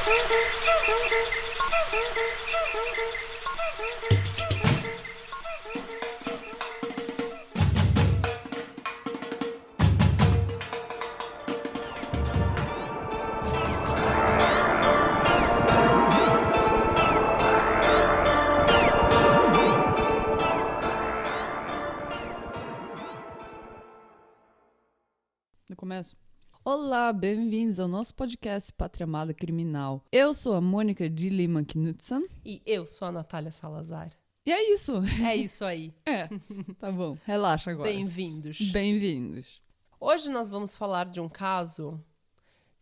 Eu começo. Olá, bem-vindos ao nosso podcast Pátria Amada Criminal. Eu sou a Mônica de Lima Knudsen. E eu sou a Natália Salazar. E é isso. É isso aí. Tá bom. Relaxa agora. Bem-vindos. Bem-vindos. Hoje nós vamos falar de um caso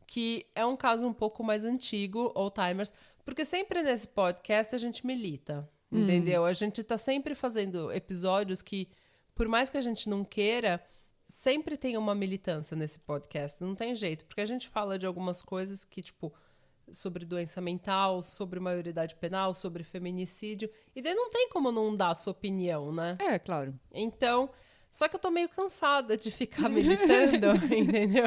que é um caso um pouco mais antigo, old timers, porque sempre nesse podcast a gente milita, entendeu? A gente tá sempre fazendo episódios que, por mais que a gente não queira, sempre tem uma militância nesse podcast, não tem jeito, porque a gente fala de algumas coisas que, tipo, sobre doença mental, sobre maioridade penal, sobre feminicídio, e daí não tem como não dar a sua opinião, né? É, claro. Então, só que eu tô meio cansada de ficar militando, entendeu?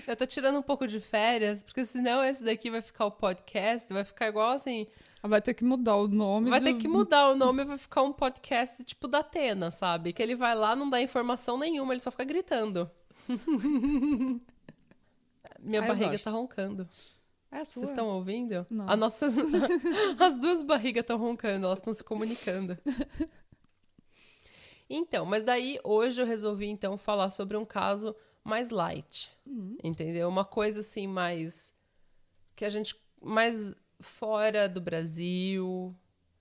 Eu tô tirando um pouco de férias, porque senão esse daqui vai ficar o podcast, vai ficar igual assim... Vai ter que mudar o nome. Vai ter que mudar o nome, vai ficar um podcast tipo da Atena, sabe? Que ele vai lá, não dá informação nenhuma, ele só fica gritando. Minha barriga tá roncando. É a sua? Vocês estão ouvindo? Não. As duas barrigas estão roncando, elas estão se comunicando. Então, mas daí hoje eu resolvi então falar sobre um caso mais light, entendeu? Uma coisa assim mais... que a gente... mais fora do Brasil.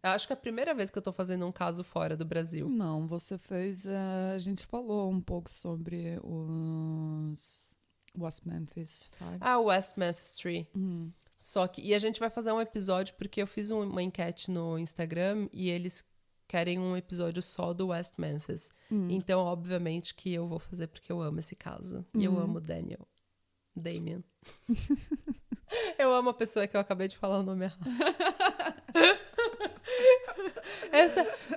Eu acho que é a primeira vez que eu tô fazendo um caso fora do Brasil. Não, você fez... a gente falou um pouco sobre os West Memphis 5. Ah, West Memphis 3. Só que... E a gente vai fazer um episódio, porque eu fiz uma enquete no Instagram e eles querem um episódio só do West Memphis. Então, obviamente, que eu vou fazer porque eu amo esse caso. E eu amo o Damien. Eu amo a pessoa que eu acabei de falar o nome errado.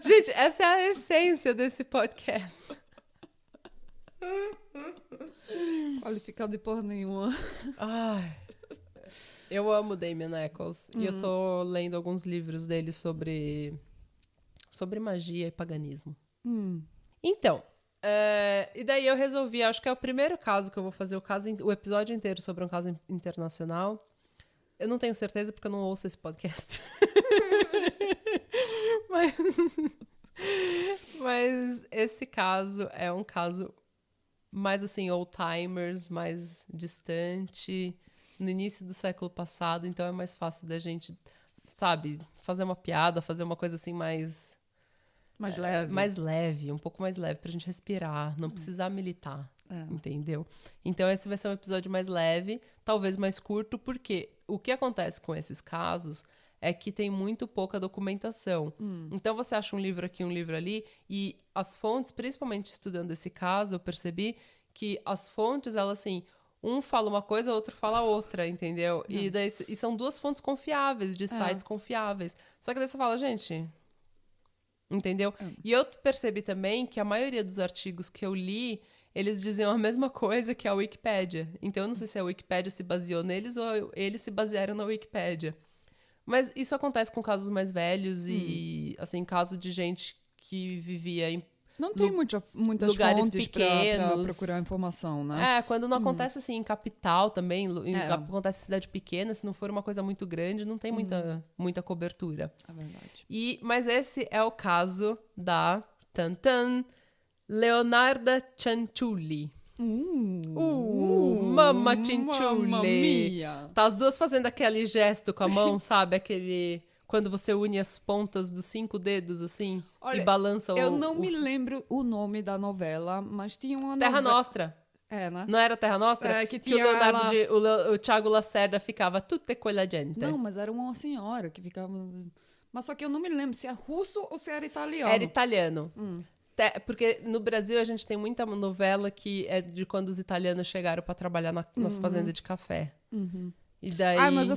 Gente, essa é a essência desse podcast. Qualificado de porra nenhuma. Ai, eu amo Damien Eccles. E eu tô lendo alguns livros dele sobre magia e paganismo. Então, e daí eu resolvi, acho que é o primeiro caso que eu vou fazer o episódio inteiro sobre um caso internacional. Eu não tenho certeza porque eu não ouço esse podcast. Mas esse caso é um caso mais assim, old timers, mais distante, no início do século passado, então é mais fácil da gente, sabe, fazer uma piada, fazer uma coisa assim mais leve. Mais leve, um pouco mais leve, pra gente respirar, não precisar militar, entendeu? Então esse vai ser um episódio mais leve, talvez mais curto, porque o que acontece com esses casos é que tem muito pouca documentação. Então você acha um livro aqui, um livro ali, e as fontes, principalmente estudando esse caso, eu percebi que as fontes, elas assim, um fala uma coisa, outro fala outra, entendeu? E são duas fontes confiáveis, de sites confiáveis. Só que daí você fala, gente... Entendeu? E eu percebi também que a maioria dos artigos que eu li, eles diziam a mesma coisa que a Wikipédia. Então eu não sei se a Wikipédia se baseou neles ou eles se basearam na Wikipédia. Mas isso acontece com casos mais velhos e, assim, caso de gente que vivia em Não tem muitas lugares fontes pra procurar informação, né? quando não acontece assim em capital também, acontece em cidade pequena, se não for uma coisa muito grande, não tem muita cobertura. É verdade. Mas esse é o caso da Leonarda Cianciulli. Mamma Cianciulli. Mamma mia. Tá as duas fazendo aquele gesto com a mão, sabe? Aquele... Quando você une as pontas dos 5 dedos, assim, e balança Eu não me lembro o nome da novela, mas tinha uma Terra Nostra. É, né? Não era Terra Nostra? É, que o tinha o Thiago Lacerda ficava tutte quella gente. Não, mas era uma senhora que ficava... Mas só que eu não me lembro se é russo ou se era italiano. Era italiano. Porque no Brasil a gente tem muita novela que é de quando os italianos chegaram para trabalhar nas fazendas de café. E daí... mas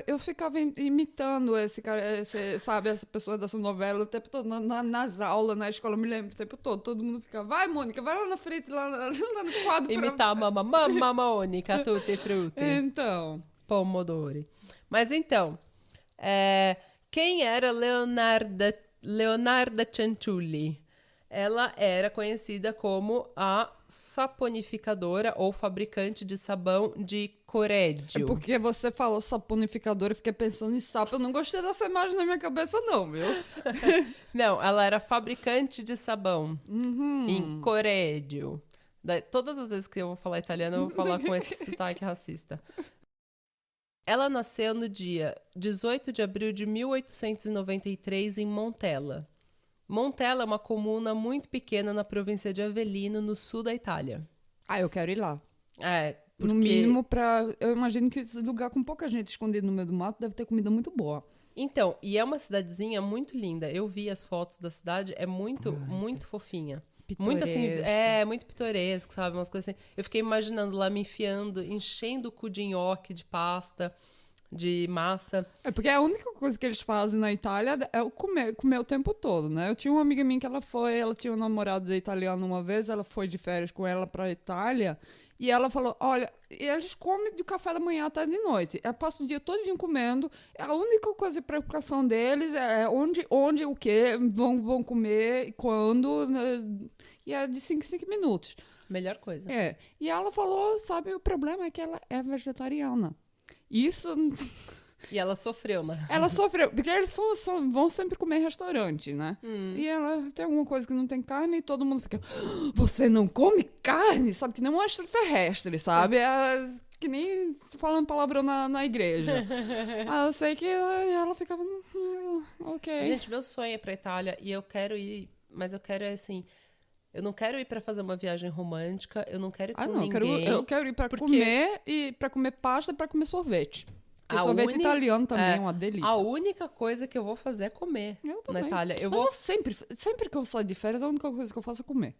eu ficava imitando esse cara, sabe, essa pessoa dessa novela o tempo todo, nas aulas, na escola, eu me lembro o tempo todo mundo ficava, vai, Mônica, vai lá na frente, lá no quadro. Imitar a mamma Mônica, tutti frutti. Então... Pomodori. Mas então, quem era Leonarda Cianciulli? Ela era conhecida como a saponificadora ou fabricante de sabão de Correggio. É porque você falou saponificador, eu fiquei pensando em sapo. Eu não gostei dessa imagem na minha cabeça, não, viu? Não, ela era fabricante de sabão em Correggio. Todas as vezes que eu vou falar italiano, eu vou falar com esse sotaque racista. Ela nasceu no dia 18 de abril de 1893 em Montella. Montella é uma comuna muito pequena na província de Avellino, no sul da Itália. Ah, eu quero ir lá. Porque... No mínimo, eu imagino que esse lugar com pouca gente escondida no meio do mato deve ter comida muito boa. Então, e é uma cidadezinha muito linda. Eu vi as fotos da cidade, é muito fofinha. Muito assim, muito pitoresco, sabe? Umas coisas assim. Eu fiquei imaginando lá me enfiando, enchendo o cu de nhoque, de pasta, de massa. É porque a única coisa que eles fazem na Itália é o comer o tempo todo, né? Eu tinha uma amiga minha que ela tinha um namorado italiano uma vez, ela foi de férias com ela pra Itália, e ela falou, olha, eles comem de café da manhã até de noite. Eu passo o dia todo comendo, a única coisa de preocupação deles é onde o que vão comer, quando, né? E é de 5 em 5 minutos. Melhor coisa. E ela falou, sabe, o problema é que ela é vegetariana. Isso... E ela sofreu, né? Ela sofreu, porque eles vão sempre comer em restaurante, né? E ela tem alguma coisa que não tem carne e todo mundo fica, você não come carne? Sabe, que nem um extraterrestre, sabe? Que nem falando palavrão na igreja. Eu sei que ela ficava, ok. Gente, meu sonho é pra Itália e eu quero ir, mas eu quero assim... Eu não quero ir pra fazer uma viagem romântica, eu não quero ir com ninguém. Eu quero ir pra comer, e pra comer pasta e pra comer sorvete. Porque sorvete italiano também é uma delícia. A única coisa que eu vou fazer é comer na Itália. Mas eu sempre que eu saio de férias, a única coisa que eu faço é comer.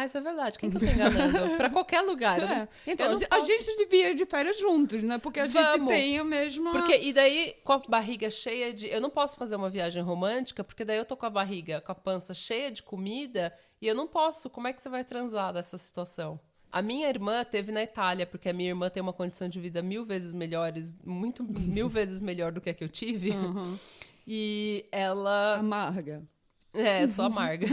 Isso é verdade. Quem que eu tô enganando? Pra qualquer lugar. Então, a gente devia ir de férias juntos, né? Porque a gente tem a mesma... E daí, com a barriga cheia de... Eu não posso fazer uma viagem romântica, porque daí eu tô com a barriga, com a pança cheia de comida, e eu não posso. Como é que você vai transar dessa situação? A minha irmã teve na Itália, porque a minha irmã tem uma condição de vida 1000 vezes melhores, 1000 vezes melhor do que a que eu tive. E ela... Amarga. Só amarga.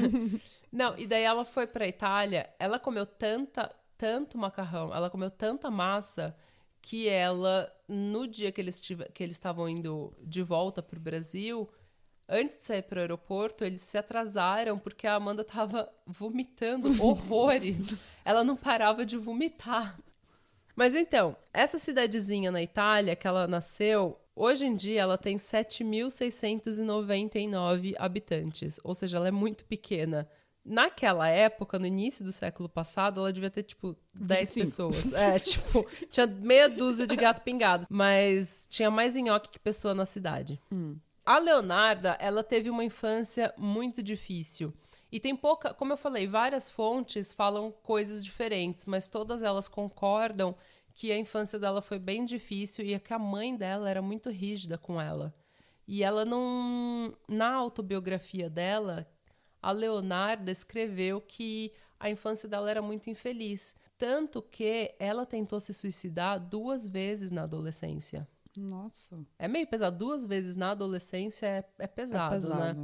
Não, e daí ela foi pra Itália, ela comeu tanto macarrão, ela comeu tanta massa, que ela, no dia que eles estavam indo de volta pro Brasil, antes de sair pro aeroporto, eles se atrasaram porque a Amanda tava vomitando horrores. Ela não parava de vomitar. Mas então, essa cidadezinha na Itália que ela nasceu, hoje em dia ela tem 7.699 habitantes. Ou seja, ela é muito pequena. Naquela época, no início do século passado, ela devia ter, 10 pessoas. Tinha meia dúzia de gato pingado. Mas tinha mais nhoque que pessoa na cidade. A Leonarda, ela teve uma infância muito difícil. E tem pouca... Como eu falei, várias fontes falam coisas diferentes, mas todas elas concordam que a infância dela foi bem difícil e que a mãe dela era muito rígida com ela. E ela não... Na autobiografia dela... A Leonarda escreveu que a infância dela era muito infeliz. Tanto que ela tentou se suicidar 2 vezes na adolescência. Nossa. É meio pesado. 2 vezes na adolescência é pesado, né?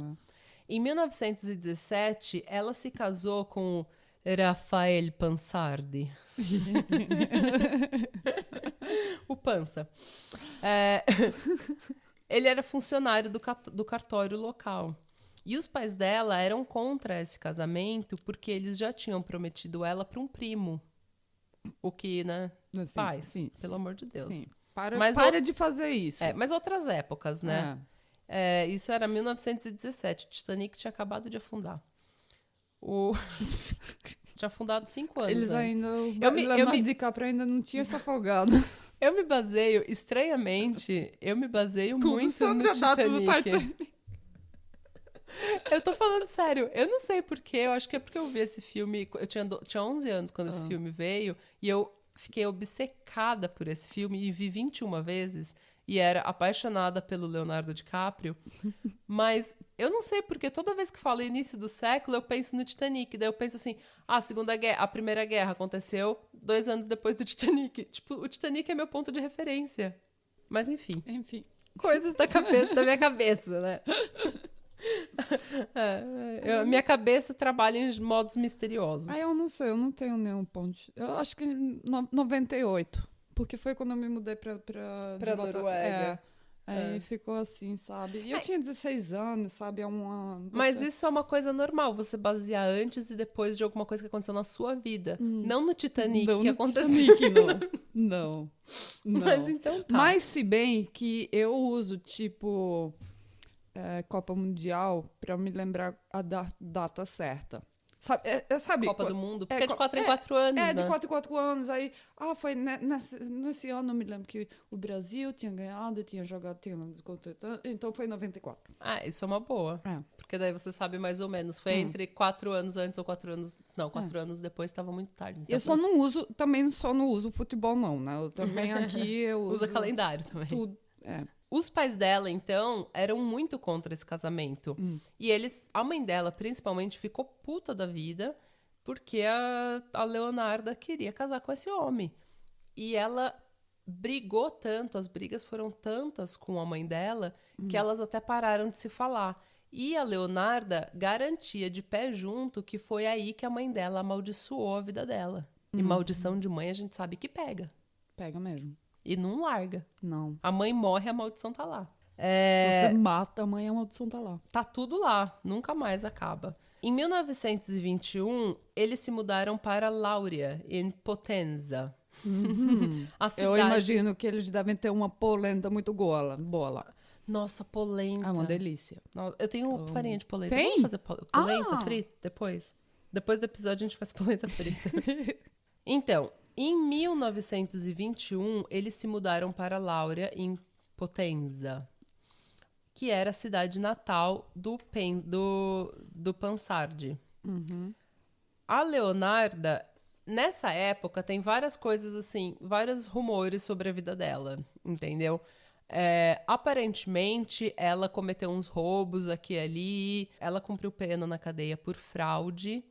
Em 1917, ela se casou com Rafael Pansardi. O Pansa. Ele era funcionário do cartório local. E os pais dela eram contra esse casamento porque eles já tinham prometido ela para um primo. O que, né? Pais, pelo amor de Deus. Sim. Para de fazer isso. Mas outras épocas, né? Isso era 1917. O Titanic tinha acabado de afundar. Tinha afundado 5 anos Eles antes. ainda... Leonardo DiCaprio ainda não tinha se afogado. Eu me baseio, estranhamente, Tudo muito sobre no a data do Titanic. Eu tô falando sério, eu não sei porquê, eu acho que é porque eu vi esse filme, eu tinha 11 anos quando esse filme veio, e eu fiquei obcecada por esse filme e vi 21 vezes, e era apaixonada pelo Leonardo DiCaprio, mas eu não sei porque toda vez que falo início do século, eu penso no Titanic, daí eu penso assim, a Primeira Guerra aconteceu 2 anos depois do Titanic, o Titanic é meu ponto de referência. Mas enfim. Enfim. Coisas da minha cabeça, né? Minha cabeça trabalha em modos misteriosos. Eu não sei, eu não tenho nenhum ponto. Eu acho que 98. Porque foi quando eu me mudei pra Noruega. Aí ficou assim, sabe? E eu tinha 16 anos, sabe? Mas isso é uma coisa normal, você basear antes e depois de alguma coisa que aconteceu na sua vida. Não no Titanic não que no aconteceu. Titanic, não. Mas então tá. Mas se bem que eu uso, tipo, Copa Mundial pra me lembrar a data certa. Sabe? Copa do Mundo, porque é de 4 em 4 anos, né? De 4 em 4 anos. Aí, foi nesse ano, eu me lembro que o Brasil tinha ganhado, tinha jogado, então foi 94. Isso é uma boa. Porque daí você sabe mais ou menos. Foi entre 4 anos antes ou 4 anos... Não, 4 anos depois estava muito tarde. Então Eu também só não uso futebol, não, né? Eu também aqui eu uso... Usa calendário também. Tudo, Os pais dela, então, eram muito contra esse casamento. E a mãe dela, principalmente, ficou puta da vida porque a Leonarda queria casar com esse homem. E ela brigou tanto, as brigas foram tantas com a mãe dela, que elas até pararam de se falar. E a Leonarda garantia de pé junto que foi aí que a mãe dela amaldiçoou a vida dela. E maldição de mãe a gente sabe que pega. Pega mesmo. E não larga. Não. A mãe morre, a maldição tá lá. Você mata a mãe, a maldição tá lá. Tá tudo lá, nunca mais acaba. Em 1921, eles se mudaram para Lauria, em Potenza. A cidade... Eu imagino que eles devem ter uma polenta muito boa lá. Nossa, polenta. É uma delícia. Eu tenho farinha de polenta. Tem? Vamos fazer polenta frita depois? Depois do episódio a gente faz polenta frita. Então, em 1921, eles se mudaram para Lauria, em Potenza, que era a cidade natal do Pansardi. A Leonarda, nessa época, tem várias coisas assim, vários rumores sobre a vida dela, entendeu? Aparentemente, ela cometeu uns roubos aqui e ali, ela cumpriu pena na cadeia por fraude.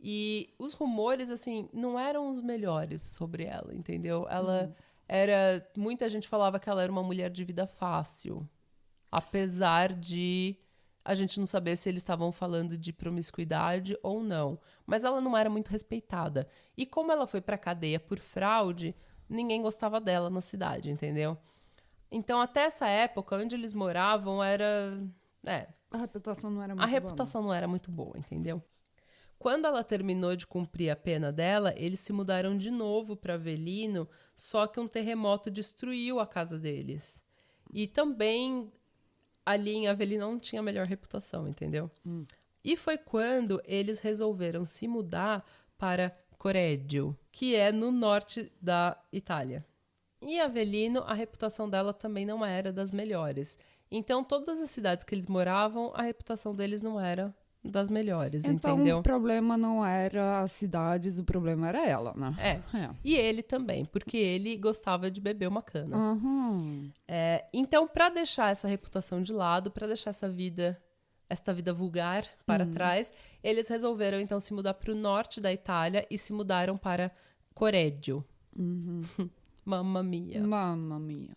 E os rumores, assim, não eram os melhores sobre ela, entendeu? Ela era... Muita gente falava que ela era uma mulher de vida fácil. Apesar de a gente não saber se eles estavam falando de promiscuidade ou não. Mas ela não era muito respeitada. E como ela foi pra cadeia por fraude, ninguém gostava dela na cidade, entendeu? Então, até essa época, onde eles moravam, era... A reputação não era muito boa. A reputação não era muito boa, entendeu? Quando ela terminou de cumprir a pena dela, eles se mudaram de novo para Avellino, só que um terremoto destruiu a casa deles. E também ali em Avellino não tinha a melhor reputação, entendeu? E foi quando eles resolveram se mudar para Correggio, que é no norte da Itália. E Avellino, a reputação dela também não era das melhores. Então, todas as cidades que eles moravam, a reputação deles não era das melhores, então, entendeu? O problema não era as cidades, o problema era ela, né? E ele também, porque ele gostava de beber uma cana. Então, para deixar essa reputação de lado, para deixar esta vida vulgar para trás, eles resolveram, então, se mudar para o norte da Itália e se mudaram para Correggio. Mamma mia. Mamma mia.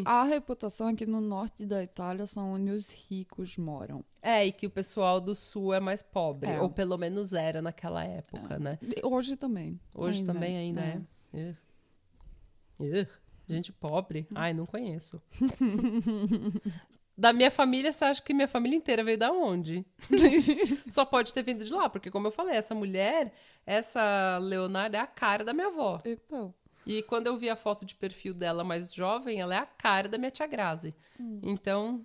A reputação é que no norte da Itália são onde os ricos moram. E que o pessoal do sul é mais pobre. Ou pelo menos era naquela época, né? Hoje também. Hoje também ainda é. Gente pobre? Ai, não conheço. Da minha família, você acha que minha família inteira veio da onde? Só pode ter vindo de lá, porque como eu falei, essa Leonarda é a cara da minha avó. Então... E quando eu vi a foto de perfil dela mais jovem, ela é a cara da minha tia Grazi. Então,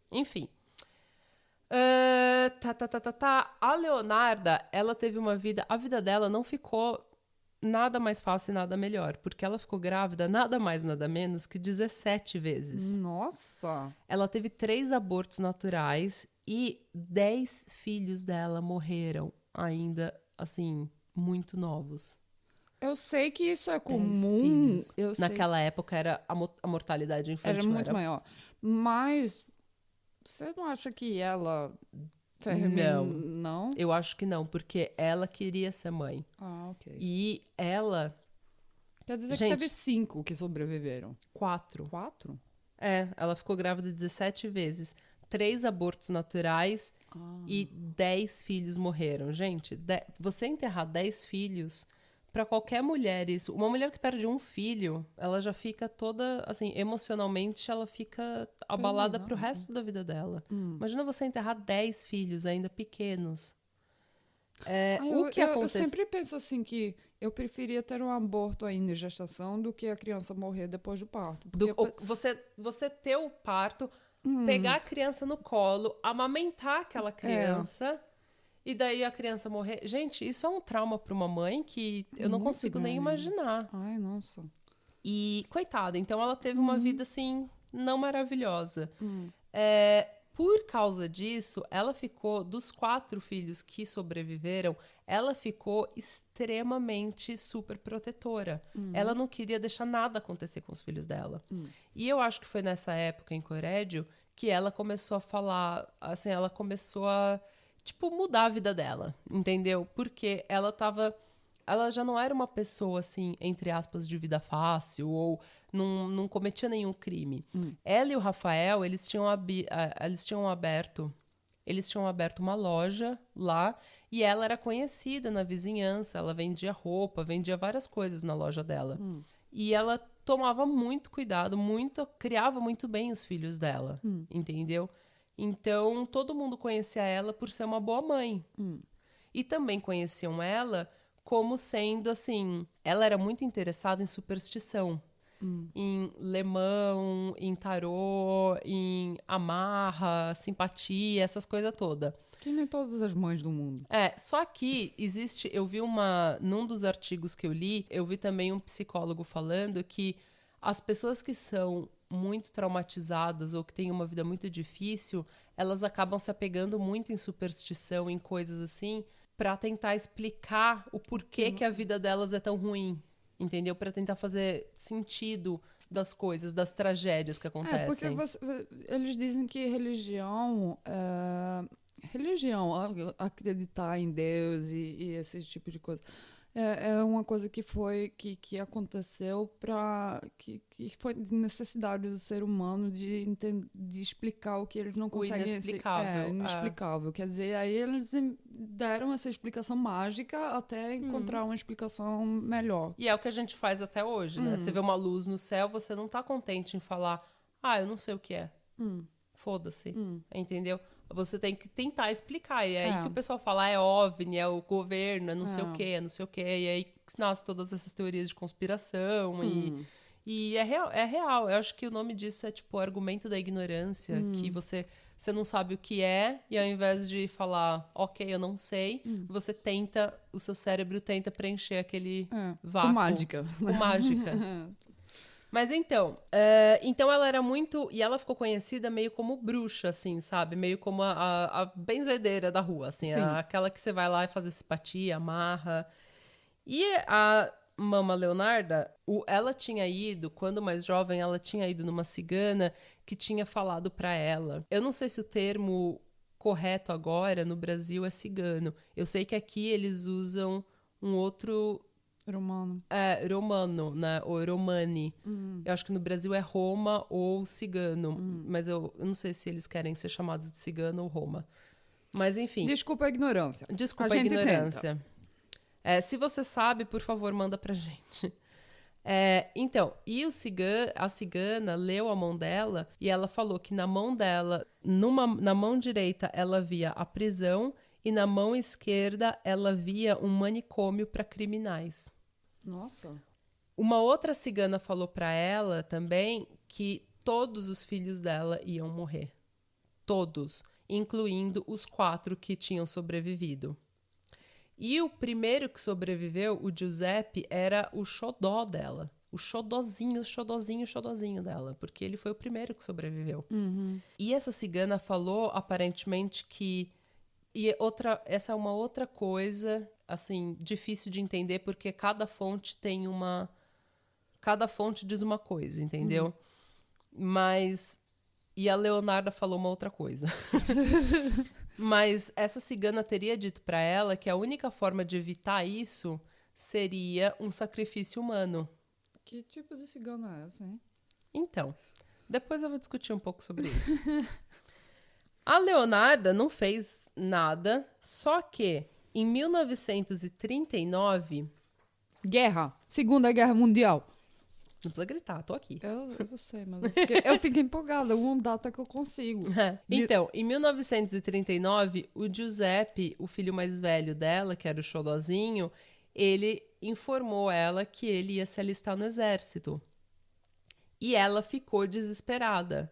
enfim. A Leonarda, ela teve uma vida... A vida dela não ficou nada mais fácil e nada melhor. Porque ela ficou grávida nada mais, nada menos que 17 vezes. Nossa! Ela teve 3 abortos naturais e 10 filhos dela morreram ainda, assim, muito novos. Eu sei que isso é comum. Naquela época a mortalidade infantil era muito maior. Mas você não acha que ela terminou? Não. Eu acho que não, porque ela queria ser mãe. Ok. E ela Quer dizer Gente, que teve 5 que sobreviveram. 4. 4? Ela ficou grávida 17 vezes. 3 abortos naturais e 10 filhos morreram. Gente, você enterrar 10 filhos, para qualquer mulher, uma mulher que perde um filho, ela já fica toda, assim, emocionalmente, ela fica abalada pro resto da vida dela. Imagina você enterrar 10 filhos ainda pequenos. Eu sempre penso assim que eu preferia ter um aborto ainda em gestação do que a criança morrer depois do parto. Você ter o parto, pegar a criança no colo, amamentar aquela criança e daí a criança morrer. Gente, isso é um trauma para uma mãe que eu não consigo nem imaginar. Ai, nossa. E, coitada, então ela teve uma vida, assim, não maravilhosa. Por causa disso, ela ficou, dos 4 filhos que sobreviveram, ela ficou extremamente super protetora. Ela não queria deixar nada acontecer com os filhos dela. E eu acho que foi nessa época, em Corédio, que ela começou a falar, assim, ela começou a, tipo, mudar a vida dela, entendeu? Porque ela já não era uma pessoa, assim, entre aspas, de vida fácil, ou não cometia nenhum crime. Ela e o Rafael, eles tinham aberto uma loja lá, e ela era conhecida na vizinhança, ela vendia roupa, vendia várias coisas na loja dela. E ela tomava muito cuidado, criava muito bem os filhos dela, entendeu? Então, todo mundo conhecia ela por ser uma boa mãe. E também conheciam ela como sendo, assim, ela era muito interessada em superstição. Em lemão, em tarô, em amarra, simpatia, essas coisas todas. Que nem todas as mães do mundo. Só que existe, eu vi num dos artigos que eu li, eu vi também um psicólogo falando que as pessoas que são muito traumatizadas ou que têm uma vida muito difícil, elas acabam se apegando muito em superstição, em coisas assim, para tentar explicar o porquê que a vida delas é tão ruim, entendeu? Para tentar fazer sentido das coisas, das tragédias que acontecem. Porque eles dizem que religião, acreditar em Deus e esse tipo de coisa, é uma coisa que aconteceu que foi necessidade do ser humano de explicar o que eles não conseguem. Inexplicável. Inexplicável. Quer dizer, aí eles deram essa explicação mágica até encontrar uma explicação melhor. E é o que a gente faz até hoje, né? Você vê uma luz no céu, você não tá contente em falar, eu não sei o que é. Foda-se. Entendeu? Você tem que tentar explicar. E é aí que o pessoal fala, é OVNI, é o governo, é não sei o quê, é não sei o quê. E aí nascem todas essas teorias de conspiração. E é real. Eu acho que o nome disso é tipo o argumento da ignorância, que você não sabe o que é, e ao invés de falar, ok, eu não sei, o seu cérebro tenta preencher aquele vácuo. Com mágica. Com mágica. Mas então ela era muito... E ela ficou conhecida meio como bruxa, assim, sabe? Meio como a benzedeira da rua, assim. Aquela que você vai lá e faz simpatia, amarra. E a Mama Leonarda, ela tinha ido, quando mais jovem, ela tinha ido numa cigana que tinha falado pra ela. Eu não sei se o termo correto agora no Brasil é cigano. Eu sei que aqui eles usam um outro... Romano. Romano, né? Ou romani. Eu acho que no Brasil é Roma ou cigano. Mas eu não sei se eles querem ser chamados de cigano ou Roma. Mas, enfim. Desculpa a ignorância. Desculpa a ignorância. Se você sabe, por favor, manda pra gente. Então, e a cigana leu a mão dela e ela falou que na mão dela, na mão direita, ela via a prisão e na mão esquerda ela via um manicômio para criminais. Nossa. Uma outra cigana falou para ela também que todos os filhos dela iam morrer. Todos, incluindo os 4 que tinham sobrevivido. E o primeiro que sobreviveu, o Giuseppe, era o xodó dela. O xodozinho dela. Porque ele foi o primeiro que sobreviveu. E essa cigana falou, aparentemente, que... essa é uma outra coisa, assim, difícil de entender, porque cada fonte diz uma coisa, entendeu? Mas... E a Leonarda falou uma outra coisa. Mas essa cigana teria dito para ela que a única forma de evitar isso seria um sacrifício humano. Que tipo de cigano é essa, hein? Então, depois eu vou discutir um pouco sobre isso. A Leonarda não fez nada, só que em 1939... Guerra. Segunda Guerra Mundial. Não precisa gritar, tô aqui. Eu sei, mas eu fiquei empolgada. Uma data que eu consigo. Então, em 1939, o Giuseppe, o filho mais velho dela, que era o xodozinho, ele informou ela que ele ia se alistar no exército. E ela ficou desesperada.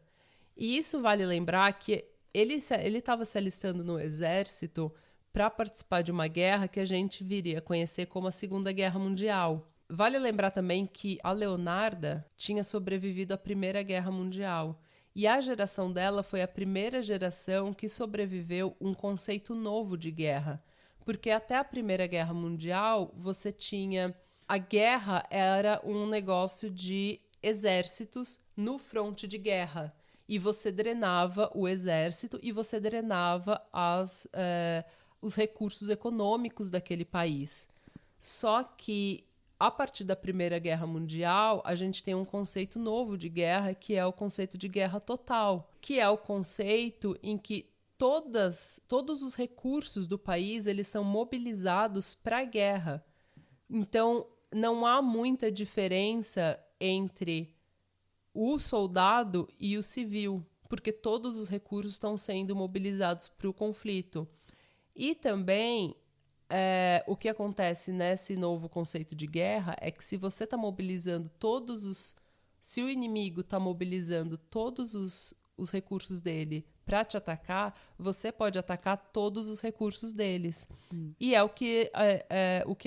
E isso vale lembrar que ele estava se alistando no exército para participar de uma guerra que a gente viria a conhecer como a Segunda Guerra Mundial. Vale lembrar também que a Leonarda tinha sobrevivido à Primeira Guerra Mundial. E a geração dela foi a primeira geração que sobreviveu um conceito novo de guerra. Porque até a Primeira Guerra Mundial, você tinha... A guerra era um negócio de exércitos no fronte de guerra. E você drenava o exército e você drenava os recursos econômicos daquele país. Só que, a partir da Primeira Guerra Mundial, a gente tem um conceito novo de guerra, que é o conceito de guerra total, que é o conceito em que todos os recursos do país eles são mobilizados para a guerra. Então, não há muita diferença entre o soldado e o civil, porque todos os recursos estão sendo mobilizados para o conflito. E também, o que acontece nesse novo conceito de guerra é que se você está mobilizando se o inimigo está mobilizando todos os recursos dele para te atacar, você pode atacar todos os recursos deles. E é o que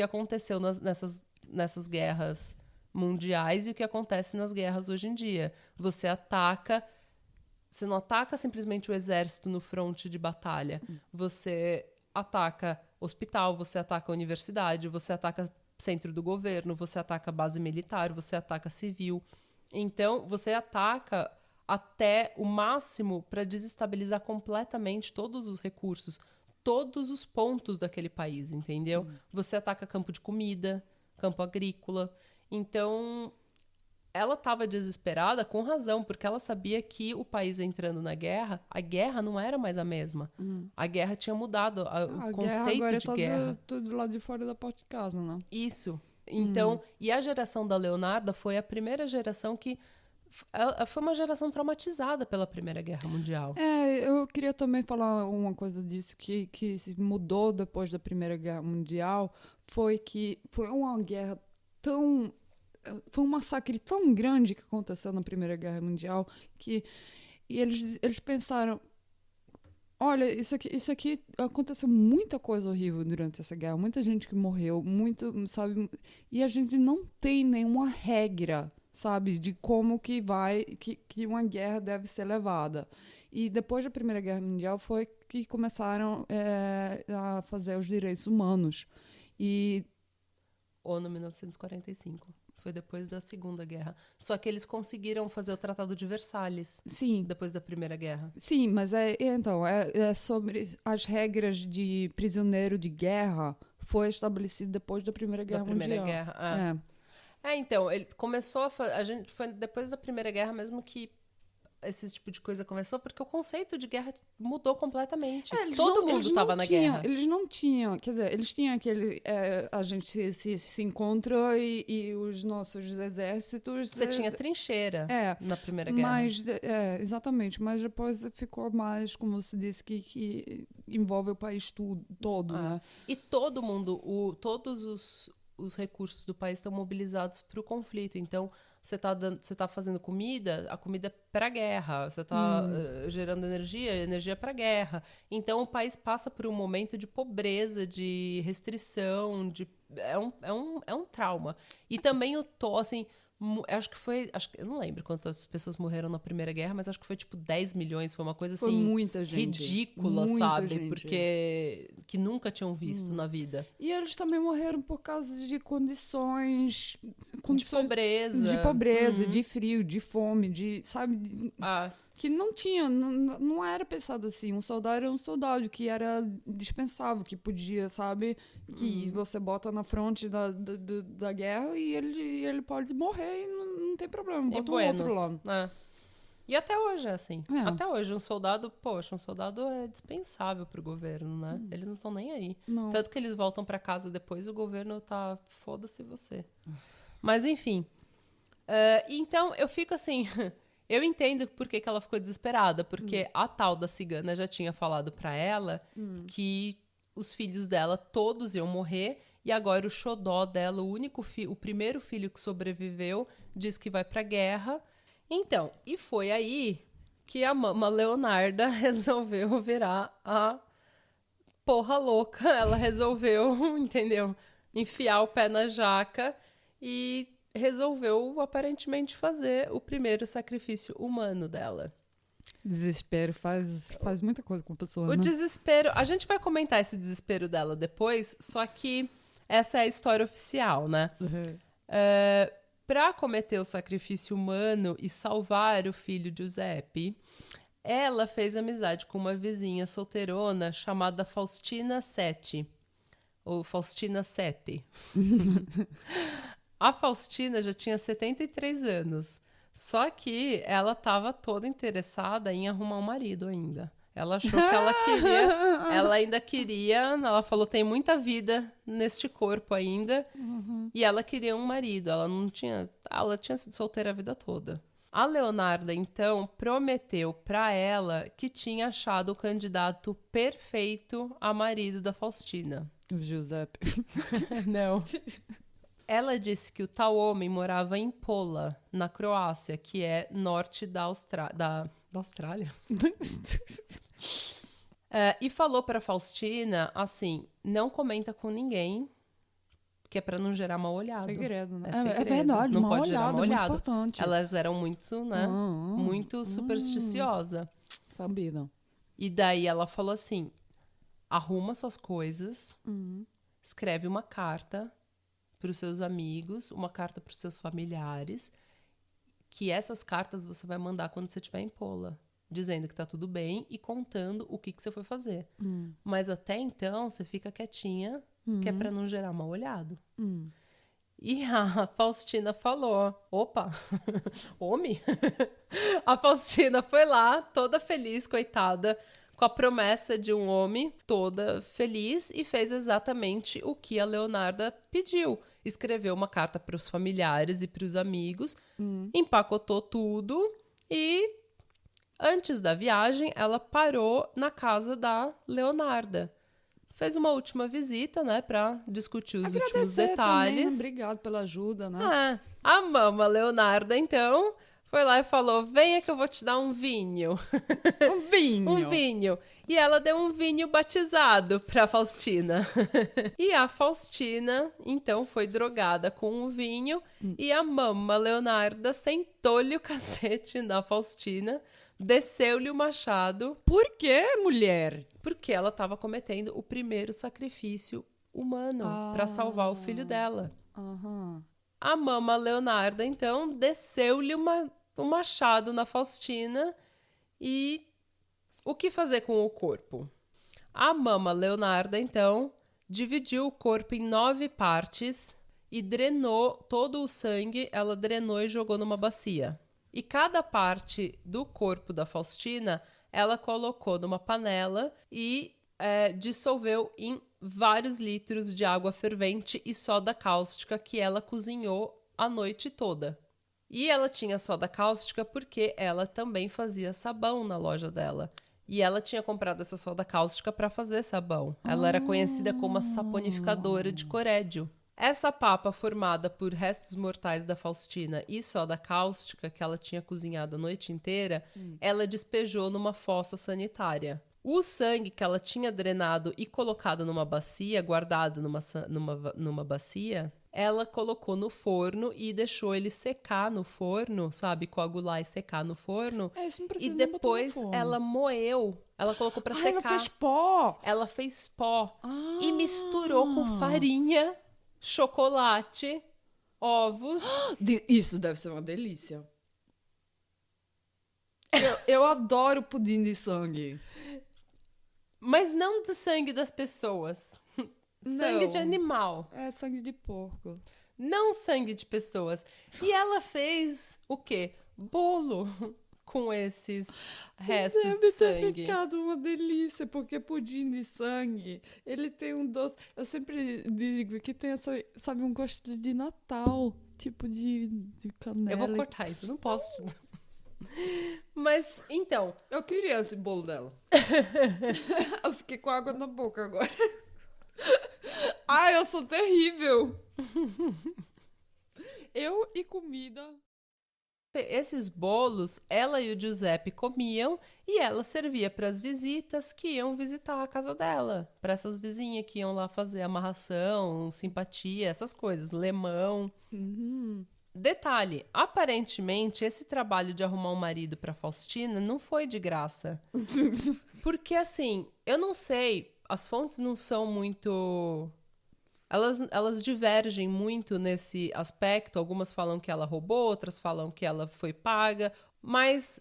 aconteceu nessas guerras mundiais e o que acontece nas guerras hoje em dia. Você não ataca simplesmente o exército no fronte de batalha. Você ataca hospital, você ataca universidade, você ataca centro do governo, você ataca base militar, você ataca civil. Então, você ataca até o máximo para desestabilizar completamente todos os recursos, todos os pontos daquele país, entendeu? Você ataca campo de comida, campo agrícola. Então, ela estava desesperada com razão, porque ela sabia que o país entrando na guerra, a guerra não era mais a mesma. A guerra tinha mudado o conceito agora de guerra. Tudo lá de fora da porta de casa, né? Isso. Então, e a geração da Leonarda foi a primeira geração que... Foi uma geração traumatizada pela Primeira Guerra Mundial. Eu queria também falar uma coisa disso que mudou depois da Primeira Guerra Mundial, foi que foi uma guerra foi um massacre tão grande que aconteceu na Primeira Guerra Mundial e eles pensaram, olha, isso aqui aconteceu muita coisa horrível durante essa guerra, muita gente que morreu, sabe, e a gente não tem nenhuma regra, sabe, de como que uma guerra deve ser levada. E depois da Primeira Guerra Mundial foi que começaram a fazer os direitos humanos. ONU 1945. Foi depois da Segunda Guerra. Só que eles conseguiram fazer o Tratado de Versalhes. Sim. Depois da Primeira Guerra. Sim, mas é sobre as regras de prisioneiro de guerra foi estabelecido depois da Primeira Guerra Mundial. Da Primeira Guerra, então, ele começou a gente foi depois da Primeira Guerra mesmo que esse tipo de coisa começou, porque o conceito de guerra mudou completamente. Todo mundo estava na guerra. Eles não tinham, quer dizer, eles tinham aquele... a gente se encontra e os nossos exércitos... Você tinha trincheira na Primeira Guerra. Mas, exatamente, mas depois ficou mais, como você disse, que envolve o país todo, né? E todo mundo, todos os recursos do país estão mobilizados para o conflito. Então, você tá fazendo comida, a comida é para a guerra. Você está gerando energia para a guerra. Então, o país passa por um momento de pobreza, de restrição, é um trauma. E também eu não lembro quantas pessoas morreram na Primeira Guerra, mas acho que foi tipo 10 milhões, foi uma coisa assim... Foi muita gente. Ridícula, muita sabe? Gente. Porque que nunca tinham visto na vida. E eles também morreram por causa de condições de pobreza. De pobreza, de frio, de fome, sabe? que não era pensado assim. Um soldado era um soldado, que era dispensável, que podia, sabe? Que você bota na fronte da guerra e ele pode morrer e não tem problema. Bota um outro lá. E até hoje é assim. Até hoje, um soldado é dispensável pro governo, né? Eles não estão nem aí. Não. Tanto que eles voltam pra casa depois, o governo tá, foda-se você. Mas, enfim. Então, eu fico assim... Eu entendo por que ela ficou desesperada, porque a tal da cigana já tinha falado pra ela que os filhos dela todos iam morrer, e agora o xodó dela, o primeiro filho que sobreviveu, diz que vai pra guerra. Então, e foi aí que a Mama Leonarda resolveu virar a porra louca. Ela resolveu, entendeu? Enfiar o pé na jaca e resolveu, aparentemente, fazer o primeiro sacrifício humano dela. Desespero faz muita coisa com a pessoa, O né? desespero... A gente vai comentar esse desespero dela depois, só que essa é a história oficial, né? Para cometer o sacrifício humano e salvar o filho de Giuseppe, ela fez amizade com uma vizinha solteirona chamada Faustina Sete, ou Faustina Sete. A Faustina já tinha 73 anos, só que ela estava toda interessada em arrumar um marido ainda. Ela achou que ela ainda queria, ela falou, tem muita vida neste corpo ainda, e ela queria um marido, ela tinha sido solteira a vida toda. A Leonarda, então, prometeu para ela que tinha achado o candidato perfeito a marido da Faustina. O Giuseppe. Não. Ela disse que o tal homem morava em Pola, na Croácia, que é norte da Austrália. E falou pra Faustina, assim, não comenta com ninguém, que é pra não gerar mal olhado. Segredo, né? Segredo. É verdade, não mal pode gerar mal olhado, é muito olhado. importante. Elas eram muito, né? Muito supersticiosa. Sabido. E daí ela falou assim, arruma suas coisas, escreve uma carta para os seus amigos, uma carta para os seus familiares, que essas cartas você vai mandar quando você estiver em Pola, dizendo que tá tudo bem e contando o que você foi fazer. Mas até então, você fica quietinha, que é para não gerar mal olhado. E a Faustina falou, opa, homem? A Faustina foi lá, toda feliz, coitada, com a promessa de um homem, toda feliz, e fez exatamente o que a Leonarda pediu. Escreveu uma carta para os familiares e para os amigos, empacotou tudo e, antes da viagem, ela parou na casa da Leonarda. Fez uma última visita, né, para discutir os últimos detalhes. Também, obrigado pela ajuda, né? A Mama Leonarda, então, foi lá e falou, venha que eu vou te dar um vinho. Um vinho. Um vinho. E ela deu um vinho batizado pra Faustina. E a Faustina, então, foi drogada com o vinho e a Mama Leonarda sentou-lhe o cacete na Faustina, desceu-lhe o machado. Por que, mulher? Porque ela estava cometendo o primeiro sacrifício humano para salvar o filho dela. A Mama Leonarda, então, desceu-lhe um machado na Faustina e o que fazer com o corpo? A Mama Leonarda, então, dividiu o corpo em 9 partes e drenou todo o sangue, ela drenou e jogou numa bacia. E cada parte do corpo da Faustina, ela colocou numa panela e dissolveu em vários litros de água fervente e soda cáustica que ela cozinhou a noite toda. E ela tinha soda cáustica porque ela também fazia sabão na loja dela. E ela tinha comprado essa soda cáustica para fazer sabão. Ela era conhecida como a saponificadora de Corédio. Essa papa formada por restos mortais da Faustina e soda cáustica que ela tinha cozinhado a noite inteira, ela despejou numa fossa sanitária. O sangue que ela tinha drenado e colocado numa bacia, guardado numa bacia, ela colocou no forno e deixou ele secar no forno, sabe? Coagular e secar no forno. Isso não precisa e depois ela moeu. Ela colocou pra secar. Ela fez pó. Ela fez pó. E misturou com farinha, chocolate, ovos. Isso deve ser uma delícia. Eu adoro pudim de sangue. Mas não do sangue das pessoas. Sangue de Não. animal. É sangue de porco. Não sangue de pessoas. E ela fez o quê? Bolo com esses restos Deve de ter sangue. ficado uma delícia, porque pudim de sangue, ele tem um doce. Eu sempre digo que tem essa, sabe, um gosto de Natal, tipo de canela. Eu vou cortar isso, eu não posso. Mas, então, Eu queria esse bolo dela. Eu fiquei com água na boca agora. Ai, eu sou terrível. Eu e comida. esses bolos, ela e o Giuseppe comiam e ela servia para as visitas que iam visitar a casa dela. Para essas vizinhas que iam lá fazer amarração, simpatia, essas coisas, lemão. Detalhe, aparentemente esse trabalho de arrumar um marido para Faustina não foi de graça. Porque assim, eu não sei, as fontes não são muito... Elas divergem muito nesse aspecto. Algumas falam que ela roubou, outras falam que ela foi paga. Mas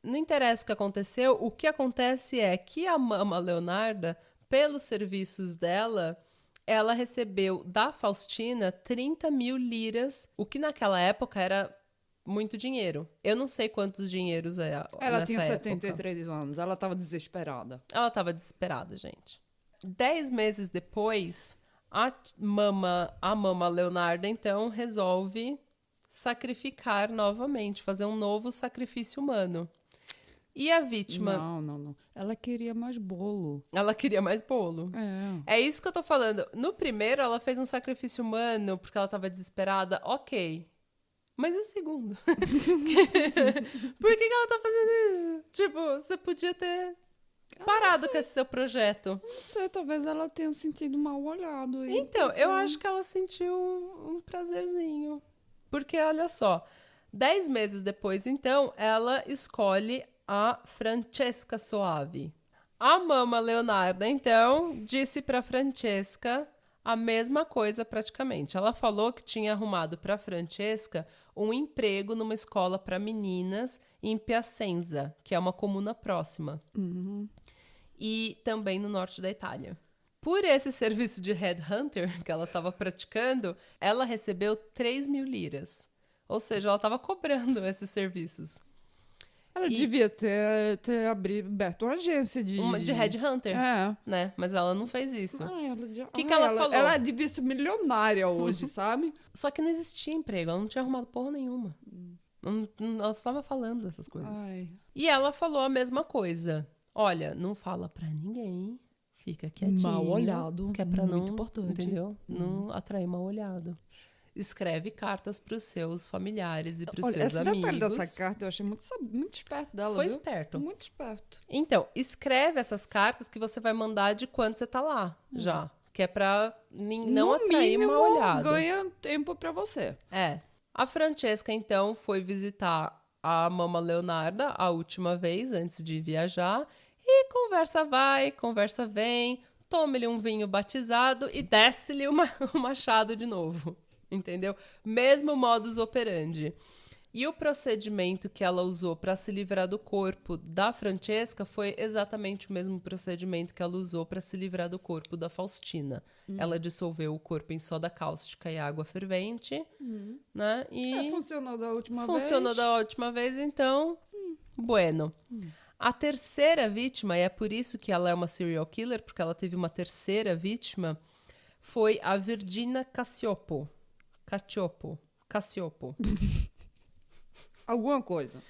não interessa o que aconteceu. O que acontece é que a Mama Leonarda, pelos serviços dela, ela recebeu da Faustina 30 mil liras, o que naquela época era muito dinheiro. Eu não sei quantos dinheiros é Ela nessa tinha época. 73 anos, ela estava desesperada. Ela estava desesperada, gente. 10 meses depois, a Mama Leonarda, então, resolve sacrificar novamente, fazer um novo sacrifício humano. E a vítima... Não. Ela queria mais bolo. Ela queria mais bolo. É isso que eu tô falando. No primeiro, ela fez um sacrifício humano porque ela tava desesperada. Ok. Mas e o segundo? Por que ela tá fazendo isso? Tipo, você podia ter parado com esse seu projeto. Não sei, talvez ela tenha sentido mal olhado. Então, eu acho que ela sentiu um prazerzinho. Porque, olha só, 10 meses depois, então, ela escolhe a Francesca Soavi. A Mama Leonarda, então, disse para Francesca a mesma coisa praticamente. Ela falou que tinha arrumado para Francesca um emprego numa escola para meninas em Piacenza, que é uma comuna próxima. E também no norte da Itália. Por esse serviço de headhunter que ela estava praticando, ela recebeu 3 mil liras. Ou seja, ela estava cobrando esses serviços. Ela devia ter aberto uma agência de headhunter, É. né? Mas ela não fez isso. O que ela falou? Ela devia ser milionária hoje, sabe? Só que não existia emprego, ela não tinha arrumado porra nenhuma. Ela só estava falando essas coisas. Ai. E ela falou a mesma coisa. Olha, não fala pra ninguém, fica quietinho. Mal olhado, que é pra muito não, importante. entendeu? Não atrair mal olhado. Escreve cartas pros seus familiares e pros seus esse amigos. detalhe dessa carta eu achei muito esperto dela, Foi viu? esperto. Muito esperto. Então, escreve essas cartas que você vai mandar de quando você tá lá, já. Que é pra não No atrair mínimo, mal olhado. ganha tempo pra você. É. A Francesca, então, foi visitar a Mama Leonarda a última vez, antes de viajar. E conversa vai, conversa vem. Toma-lhe um vinho batizado e desce-lhe o machado de novo. Entendeu? Mesmo modus operandi. E o procedimento que ela usou para se livrar do corpo da Francesca foi exatamente o mesmo procedimento que ela usou para se livrar do corpo da Faustina. Ela dissolveu o corpo em soda cáustica e água fervente, né? E Funcionou da última vez. funcionou da última vez, então, bueno. A terceira vítima, e é por isso que ela é uma serial killer, porque ela teve uma terceira vítima, foi a Virginia Cassioppo. Alguma coisa.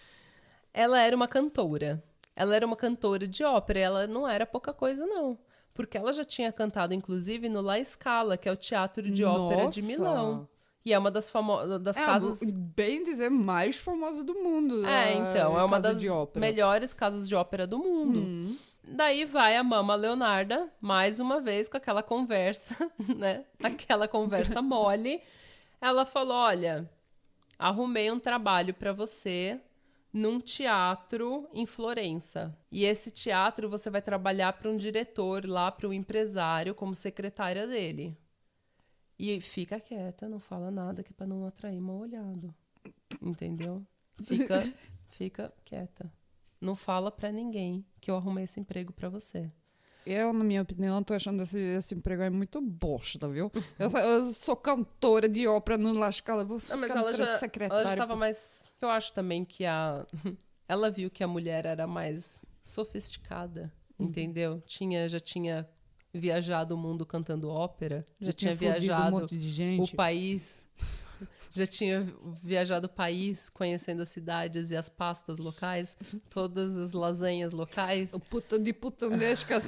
Ela era uma cantora. Ela era uma cantora de ópera. Ela não era pouca coisa, não. Porque ela já tinha cantado, inclusive, no La Scala, que é o teatro de ópera de Milão. E é uma das casas... Bem dizer, mais famosa do mundo. Então, é uma das de ópera. melhores casas de ópera do mundo. Daí vai a Mama Leonarda, mais uma vez, com aquela conversa, né? Aquela conversa mole. Ela falou, olha, arrumei um trabalho para você num teatro em Florença. E esse teatro você vai trabalhar para um diretor lá, para um empresário, como secretária dele. E fica quieta, não fala nada, que é para não atrair mal olhado. Entendeu? Fica quieta. não fala pra ninguém que eu arrumei esse emprego pra você. Eu, na minha opinião, tô achando esse emprego aí muito bosta, viu? Eu sou cantora de ópera no La Scala, eu vou ficar Mas ela já secretária. tava mais... Eu acho também que ela viu que a mulher era mais sofisticada, entendeu? Já tinha viajado o mundo cantando ópera, já tinha viajado um monte de gente. o país... Já tinha viajado o país, conhecendo as cidades e as pastas locais, todas as lasanhas locais. O puta de putanesca.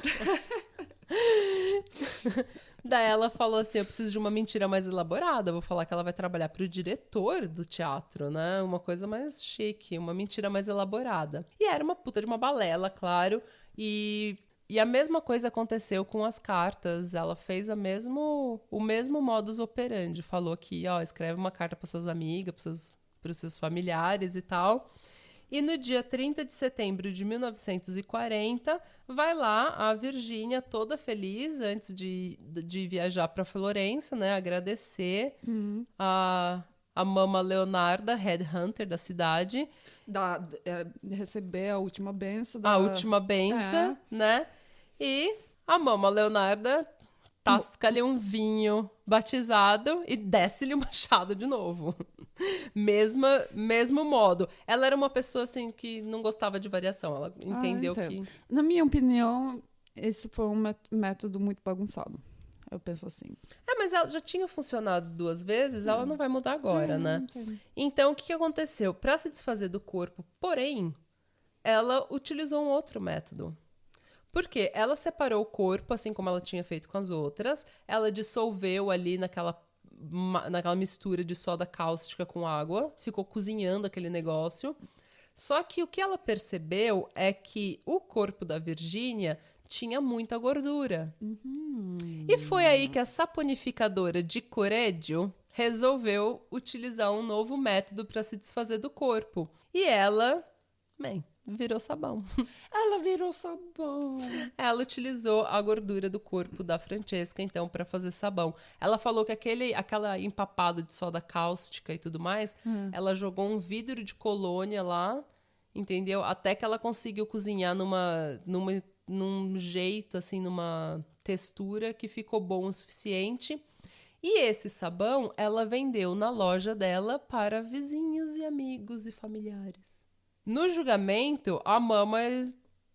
Daí ela falou assim, eu preciso de uma mentira mais elaborada, vou falar que ela vai trabalhar pro diretor do teatro, né? Uma coisa mais chique, uma mentira mais elaborada. E era uma puta de uma balela, claro, e a mesma coisa aconteceu com as cartas. Ela fez o mesmo modus operandi. Falou que, escreve uma carta para suas amigas, para os seus familiares e tal. E no dia 30 de setembro de 1940, vai lá a Virgínia toda feliz, antes de viajar para Florença, né? Agradecer a Mama Leonarda, headhunter da cidade. Receber a última benção. A última benção, né? E a Mama Leonarda tasca-lhe um vinho batizado e desce-lhe o machado de novo. Mesmo modo. Ela era uma pessoa, assim, que não gostava de variação. Ela entendeu que... Na minha opinião, esse foi um método muito bagunçado. Eu penso assim. Mas ela já tinha funcionado 2 vezes, ela não vai mudar agora, né? Entendo. Então, o que aconteceu? Para se desfazer do corpo, porém, ela utilizou um outro método. Por quê? Ela separou o corpo, assim como ela tinha feito com as outras. Ela dissolveu ali naquela mistura de soda cáustica com água. Ficou cozinhando aquele negócio. Só que o que ela percebeu é que o corpo da Virgínia tinha muita gordura. E foi aí que a saponificadora de Correggio resolveu utilizar um novo método para se desfazer do corpo. E ela, virou sabão. Ela virou sabão. Ela utilizou a gordura do corpo da Francesca, então, para fazer sabão. Ela falou que aquela empapada de soda cáustica e tudo mais, ela jogou um vidro de colônia lá, entendeu? Até que ela conseguiu cozinhar num jeito, assim, numa textura que ficou bom o suficiente. E esse sabão ela vendeu na loja dela para vizinhos e amigos e familiares. No julgamento, a Mama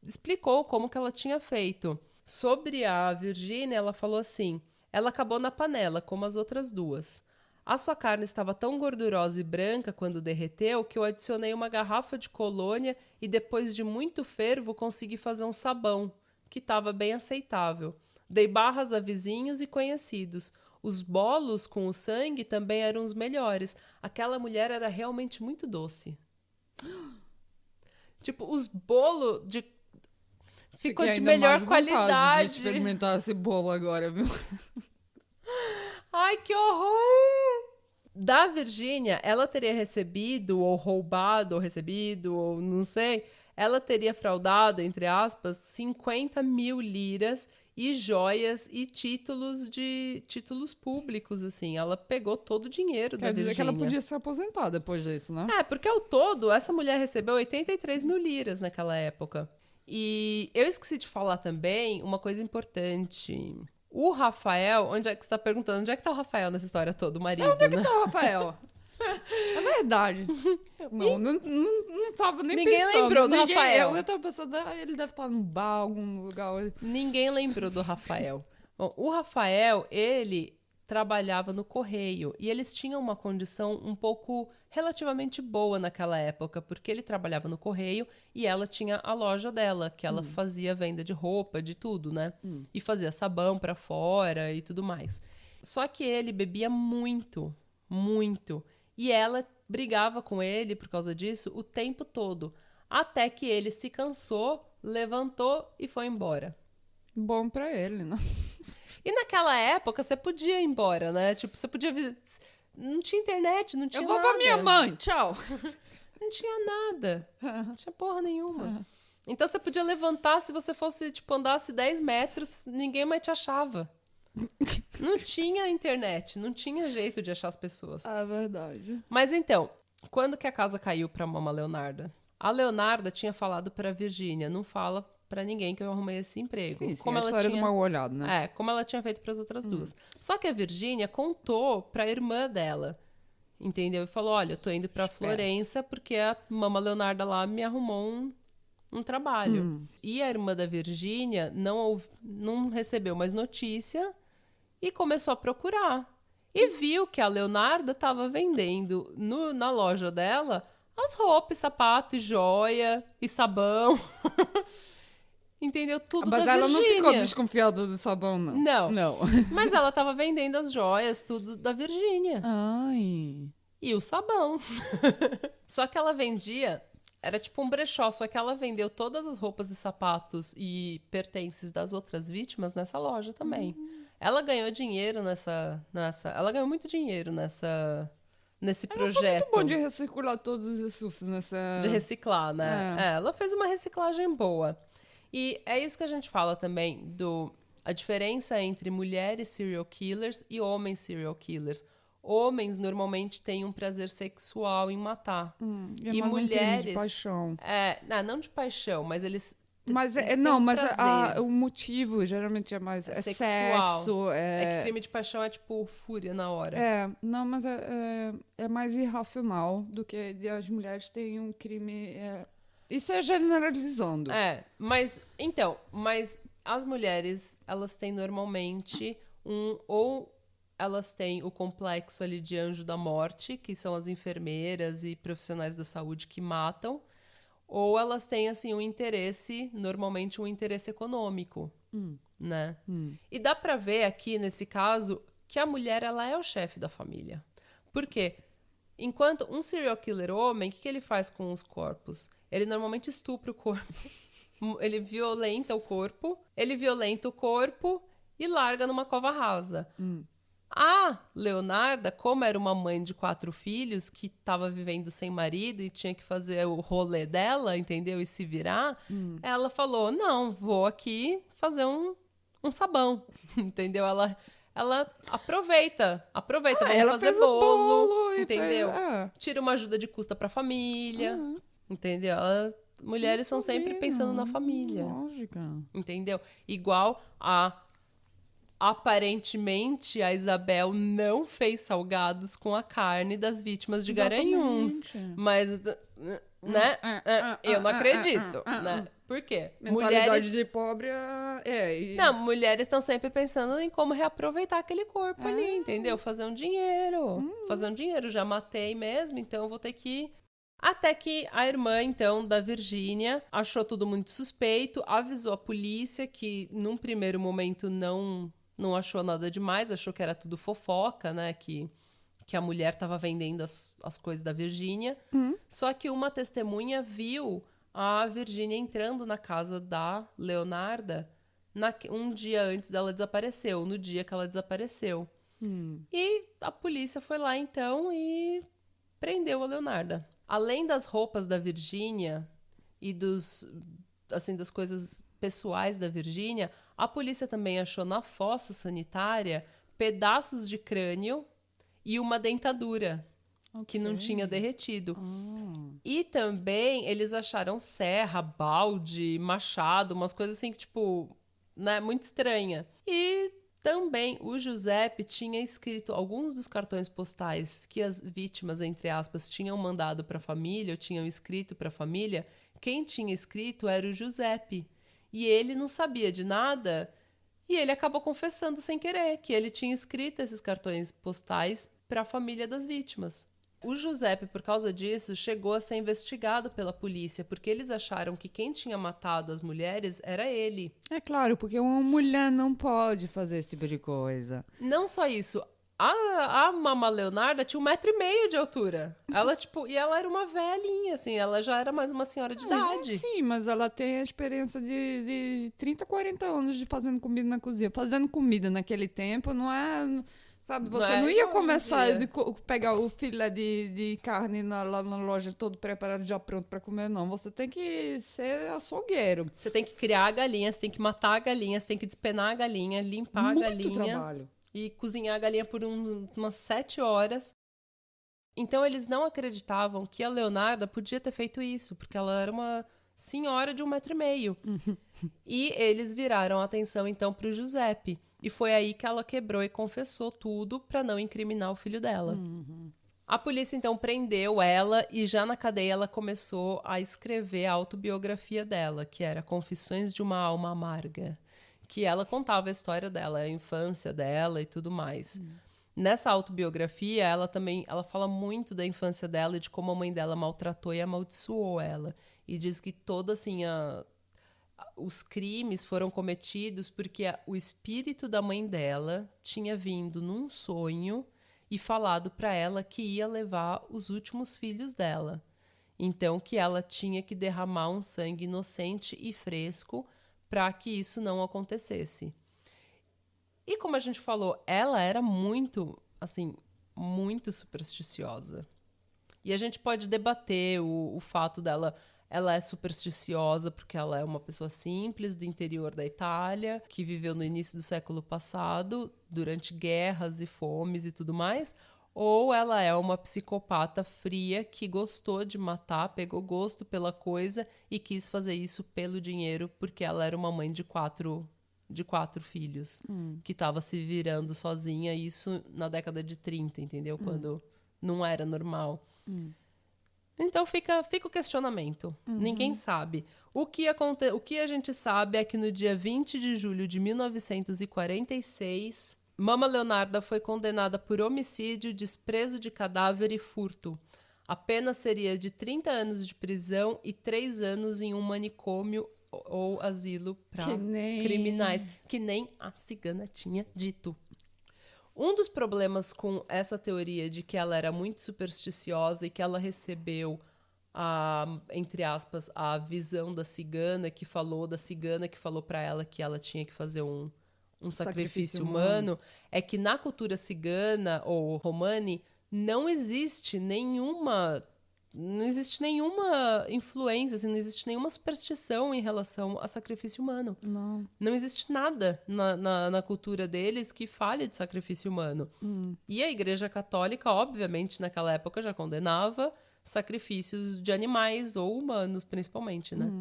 explicou como que ela tinha feito. Sobre a Virgínia, ela falou assim: ela acabou na panela, como as outras 2. A sua carne estava tão gordurosa e branca quando derreteu que eu adicionei uma garrafa de colônia e depois de muito fervo consegui fazer um sabão, que estava bem aceitável. Dei barras a vizinhos e conhecidos. Os bolos com o sangue também eram os melhores. Aquela mulher era realmente muito doce. Tipo, os bolos ficou de melhor qualidade. De experimentar esse bolo agora, viu? Ai, que horror! Da Virgínia, ela teria recebido, ou roubado, ou recebido, ou não sei, ela teria fraudado, entre aspas, 50 mil liras e joias e títulos públicos, assim. Ela pegou todo o dinheiro da Virgínia. Quer dizer que ela podia se aposentar depois disso, né? Porque ao todo, essa mulher recebeu 83 mil liras naquela época. E eu esqueci de falar também uma coisa importante. O Rafael, onde é que você tá perguntando? Onde é que tá o Rafael nessa história toda, o marido, Onde é que né? tá o Rafael? É verdade. Não tava nem Ninguém pensando. lembrou do Rafael. Eu tava pensando, ele deve estar num bar, algum lugar. Ninguém lembrou do Rafael. Bom, o Rafael, ele trabalhava no correio e eles tinham uma condição um pouco relativamente boa naquela época, porque ele trabalhava no correio e ela tinha a loja dela, que ela fazia venda de roupa, de tudo, né? E fazia sabão pra fora e tudo mais. Só que ele bebia muito, muito. E ela brigava com ele por causa disso o tempo todo. Até que ele se cansou, levantou e foi embora. Bom pra ele, né? E naquela época, você podia ir embora, né? Tipo, você podia... Não tinha internet, não tinha nada. Eu vou pra minha mãe, tchau. Não tinha nada. Não tinha porra nenhuma. Então, você podia levantar, se você fosse, tipo, andasse 10 metros, ninguém mais te achava. Não tinha internet, não tinha jeito de achar as pessoas. É verdade. Mas então, quando que a casa caiu pra Mama Leonarda? A Leonarda tinha falado pra Virgínia, não fala pra ninguém que eu arrumei esse emprego. Sim, como a ela história tinha... do mal olhado, né? como ela tinha feito pras outras duas. Só que a Virgínia contou pra irmã dela, entendeu? E falou, olha, eu tô indo pra Florença porque a mama Leonarda lá me arrumou um trabalho. E a irmã da Virgínia não recebeu mais notícia e começou a procurar. E viu que a Leonarda estava vendendo na loja dela as roupas, sapato, e joia, e sabão. Entendeu? Tudo Mas da ela não Virgínia. ficou desconfiada do sabão, não. Não. Mas ela estava vendendo as joias, tudo da Virgínia. Ai. E o sabão. Só que ela vendia... Era tipo um brechó, só que ela vendeu todas as roupas e sapatos e pertences das outras vítimas nessa loja também. Ela ganhou dinheiro ela ganhou muito dinheiro nesse projeto. Foi muito bom de recircular todos os recursos nessa... De reciclar, né? Ela fez uma reciclagem boa. E é isso que a gente fala também a diferença entre mulheres serial killers e homens serial killers. Homens normalmente têm um prazer sexual em matar. E mulheres... Um crime de paixão. Não de paixão, mas eles... Mas eles têm um prazer. o motivo geralmente é mais sexual. Sexo. É que crime de paixão é tipo fúria na hora. Não, mas é mais irracional do que as mulheres têm um crime. Isso é generalizando. Mas as mulheres, elas têm normalmente ou elas têm o complexo ali de anjo da morte, que são as enfermeiras e profissionais da saúde que matam, ou elas têm, assim, normalmente um interesse econômico, né? E dá pra ver aqui, nesse caso, que a mulher, ela é o chefe da família. Por quê? Enquanto um serial killer homem, o que ele faz com os corpos? Ele normalmente estupra o corpo. Ele violenta o corpo e larga numa cova rasa. A Leonarda, como era uma mãe de 4 filhos que estava vivendo sem marido e tinha que fazer o rolê dela, entendeu? E se virar, ela falou, não, vou aqui fazer um sabão, entendeu? Ela aproveita, vamos fazer bolo, entendeu? Tira uma ajuda de custa pra família, entendeu? Mulheres são sempre pensando na família. Lógica. Entendeu? Igual aparentemente, a Isabel não fez salgados com a carne das vítimas de Garanhuns. Mas, né? Eu não acredito, né? Por quê? Mentalidade de pobre Não, mulheres estão sempre pensando em como reaproveitar aquele corpo ali, entendeu? Fazer um dinheiro. Fazer um dinheiro. Já matei mesmo, então eu vou ter que... Até que a irmã, então, da Virgínia, achou tudo muito suspeito, avisou a polícia que, num primeiro momento, não achou nada demais, achou que era tudo fofoca, né? Que a mulher estava vendendo as coisas da Virgínia. Só que uma testemunha viu a Virgínia entrando na casa da Leonarda um dia antes dela desaparecer, no dia que ela desapareceu. E a polícia foi lá, então, e prendeu a Leonarda. Além das roupas da Virgínia e das coisas pessoais da Virgínia, a polícia também achou na fossa sanitária pedaços de crânio e uma dentadura que não tinha derretido. E também eles acharam serra, balde, machado, umas coisas assim que, tipo, né, muito estranha. E também o Giuseppe tinha escrito alguns dos cartões postais que as vítimas, entre aspas, tinham mandado para a família, ou tinham escrito para a família. Quem tinha escrito era o Giuseppe. E ele não sabia de nada, e ele acabou confessando sem querer que ele tinha escrito esses cartões postais para a família das vítimas. O Giuseppe, por causa disso, chegou a ser investigado pela polícia, porque eles acharam que quem tinha matado as mulheres era ele. É claro, porque uma mulher não pode fazer esse tipo de coisa. Não só isso. A Mama Leonarda tinha 1,5 m de altura. Ela, e ela era uma velhinha, assim, ela já era mais uma senhora de idade. Sim, mas ela tem a experiência de 30, 40 anos de fazendo comida na cozinha. Fazendo comida naquele tempo não é... Sabe, você não ia começar a pegar o filé de carne lá na loja todo preparado, já pronto para comer, não. Você tem que ser açougueiro. Você tem que criar a galinha, você tem que matar a galinha, você tem que despenar a galinha, limpar a galinha. Muito trabalho. E cozinhar a galinha por umas 7 horas. Então eles não acreditavam que a Leonarda podia ter feito isso, porque ela era uma senhora de 1,5 m. E eles viraram a atenção então para o Giuseppe. E foi aí que ela quebrou e confessou tudo para não incriminar o filho dela. A polícia então prendeu ela e já na cadeia ela começou a escrever a autobiografia dela, que era Confissões de uma Alma Amarga, que ela contava a história dela, a infância dela e tudo mais. Nessa autobiografia, ela fala muito da infância dela e de como a mãe dela maltratou e amaldiçoou ela. E diz que todos assim, os crimes foram cometidos porque o espírito da mãe dela tinha vindo num sonho e falado para ela que ia levar os últimos filhos dela. Então, que ela tinha que derramar um sangue inocente e fresco para que isso não acontecesse. E como a gente falou, ela era muito, assim, muito supersticiosa. E a gente pode debater o fato dela... Ela é supersticiosa porque ela é uma pessoa simples do interior da Itália, que viveu no início do século passado, durante guerras e fomes e tudo mais, ou ela é uma psicopata fria que gostou de matar, pegou gosto pela coisa e quis fazer isso pelo dinheiro porque ela era uma mãe de quatro filhos, que estava se virando sozinha, isso na década de 30, entendeu? Quando não era normal. Então fica o questionamento. Ninguém sabe. O que a gente sabe é que no dia 20 de julho de 1946, Mama Leonarda foi condenada por homicídio, desprezo de cadáver e furto. A pena seria de 30 anos de prisão e 3 anos em um manicômio ou asilo para criminais, que nem a cigana tinha dito. Um dos problemas com essa teoria de que ela era muito supersticiosa e que ela recebeu, entre aspas, a visão da cigana que falou para ela que ela tinha que fazer um sacrifício humano, é que na cultura cigana ou romani não existe nenhuma influência, assim, não existe nenhuma superstição em relação a sacrifício humano. Não existe nada na cultura deles que fale de sacrifício humano. E a Igreja Católica, obviamente, naquela época já condenava sacrifícios de animais ou humanos, principalmente, né?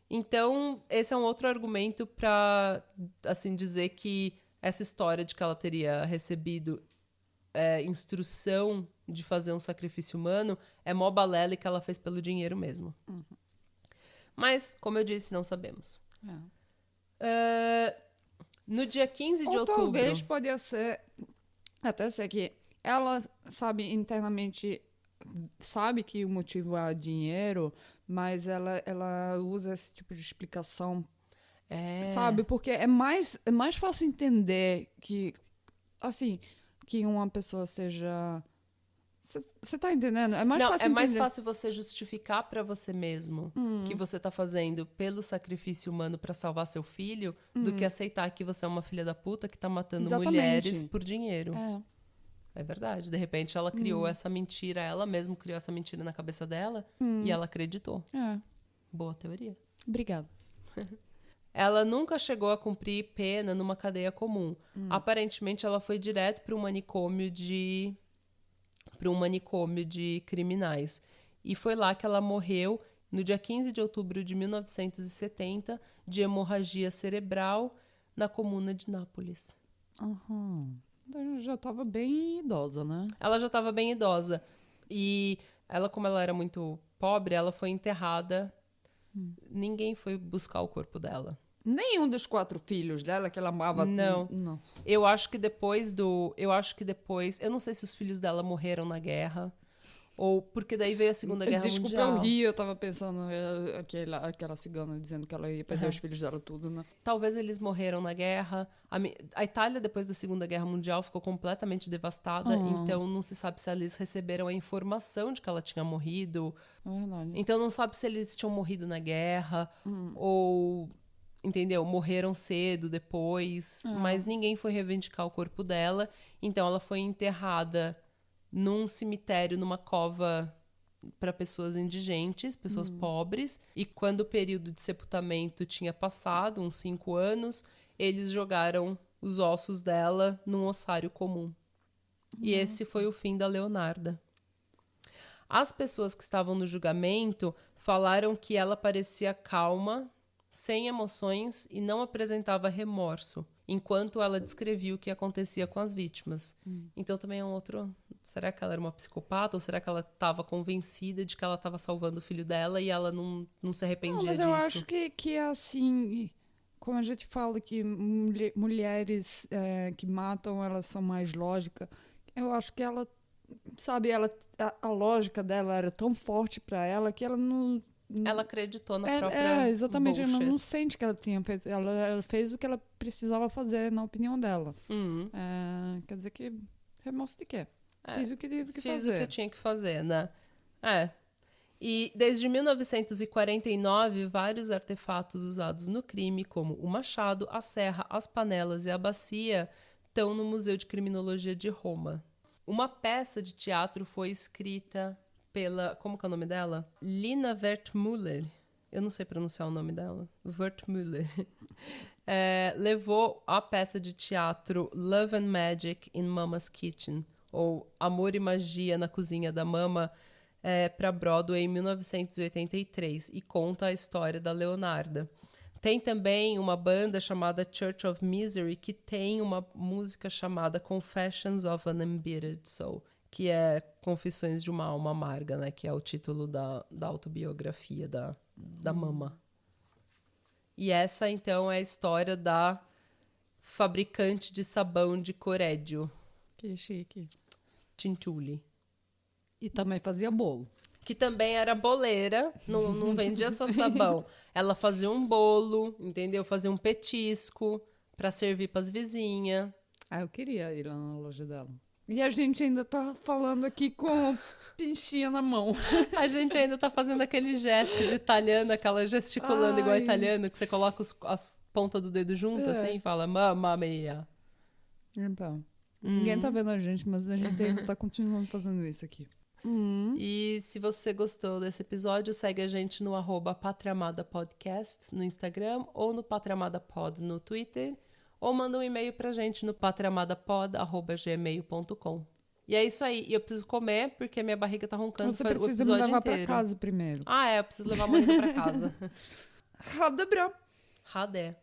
Então, esse é um outro argumento para, assim, dizer que essa história de que ela teria recebido instrução de fazer um sacrifício humano é mó balela e que ela fez pelo dinheiro mesmo. Mas, como eu disse, não sabemos. No dia 15 de outubro... Talvez podia ser... Até ser que ela sabe internamente... Sabe que o motivo é dinheiro, mas ela usa esse tipo de explicação. Sabe? Porque é mais fácil entender que... Assim... que uma pessoa seja... Você tá entendendo? É mais fácil mais fácil você justificar para você mesmo que você tá fazendo pelo sacrifício humano para salvar seu filho do que aceitar que você é uma filha da puta que tá matando mulheres por dinheiro. É verdade. De repente ela criou essa mentira, ela mesma criou essa mentira na cabeça dela e ela acreditou. Boa teoria. Obrigada. Ela nunca chegou a cumprir pena numa cadeia comum. Aparentemente, ela foi direto para um manicômio de criminais. E foi lá que ela morreu, no dia 15 de outubro de 1970, de hemorragia cerebral, na comuna de Nápoles. Então, já estava bem idosa, né? Ela já estava bem idosa. E ela, como ela era muito pobre, ela foi enterrada... Ninguém foi buscar o corpo dela. Nenhum dos 4 filhos dela que ela amava. Não. Eu acho que depois... Eu não sei se os filhos dela morreram na guerra. Ou porque daí veio a Segunda Guerra Mundial. Desculpa, eu ri, eu tava pensando aquela cigana dizendo que ela ia perder os filhos dela tudo, né? Talvez eles morreram na guerra. A Itália, depois da Segunda Guerra Mundial, ficou completamente devastada. Então, não se sabe se eles receberam a informação de que ela tinha morrido. Então, não sabe se eles tinham morrido na guerra. Ou, entendeu? Morreram cedo depois. Mas ninguém foi reivindicar o corpo dela. Então, ela foi enterrada num cemitério, numa cova para pessoas indigentes, pessoas pobres. E quando o período de sepultamento tinha passado, uns 5 anos, eles jogaram os ossos dela num ossário comum. E esse foi o fim da Leonarda. As pessoas que estavam no julgamento falaram que ela parecia calma, sem emoções e não apresentava remorso, enquanto ela descrevia o que acontecia com as vítimas. Então também é um outro... Será que ela era uma psicopata ou será que ela estava convencida de que ela estava salvando o filho dela e ela não se arrependia disso? Mas eu acho que é assim... Como a gente fala que mulheres que matam, elas são mais lógicas. Eu acho que ela... Sabe, a lógica dela era tão forte para ela que ela não... Ela acreditou na própria exatamente. bullshit. Ela não sente que ela tinha feito. Ela fez o que ela precisava fazer, na opinião dela. Quer dizer que remorso de quê? Fiz o que tive que fazer. Fiz o que eu tinha que fazer, né? E desde 1949, vários artefatos usados no crime, como o machado, a serra, as panelas e a bacia, estão no Museu de Criminologia de Roma. Uma peça de teatro foi escrita pela... Como que é o nome dela? Lina Wertmüller. Eu não sei pronunciar o nome dela. Wertmüller. Levou a peça de teatro Love and Magic in Mama's Kitchen, ou Amor e Magia na Cozinha da Mama, para Broadway em 1983, e conta a história da Leonarda. Tem também uma banda chamada Church of Misery, que tem uma música chamada Confessions of an Embittered Soul, que é Confissões de uma Alma Amarga, né? Que é o título da autobiografia da Mama. E essa, então, é a história da fabricante de sabão de Correggio. Que chique. Tintuli. E também fazia bolo. Que também era boleira, não vendia só sabão. Ela fazia um bolo, entendeu? Fazia um petisco para servir para as vizinhas. Eu queria ir lá na loja dela. E a gente ainda tá falando aqui com pinchinha na mão. A gente ainda tá fazendo aquele gesto de italiano, aquela gesticulando igual italiano, que você coloca as pontas do dedo junto assim e fala mamma mia. Então, ninguém tá vendo a gente, mas a gente ainda tá continuando fazendo isso aqui. E se você gostou desse episódio, segue a gente no @PatriaAmadaPodcast no Instagram ou no PatriaAmadaPod no Twitter, ou manda um e-mail pra gente no patriamadapod@gmail.com. E é isso aí. E eu preciso comer, porque minha barriga tá roncando Você o precisa episódio me levar inteiro. pra casa primeiro. Eu preciso levar a Mônica pra casa. Radebra. Radé.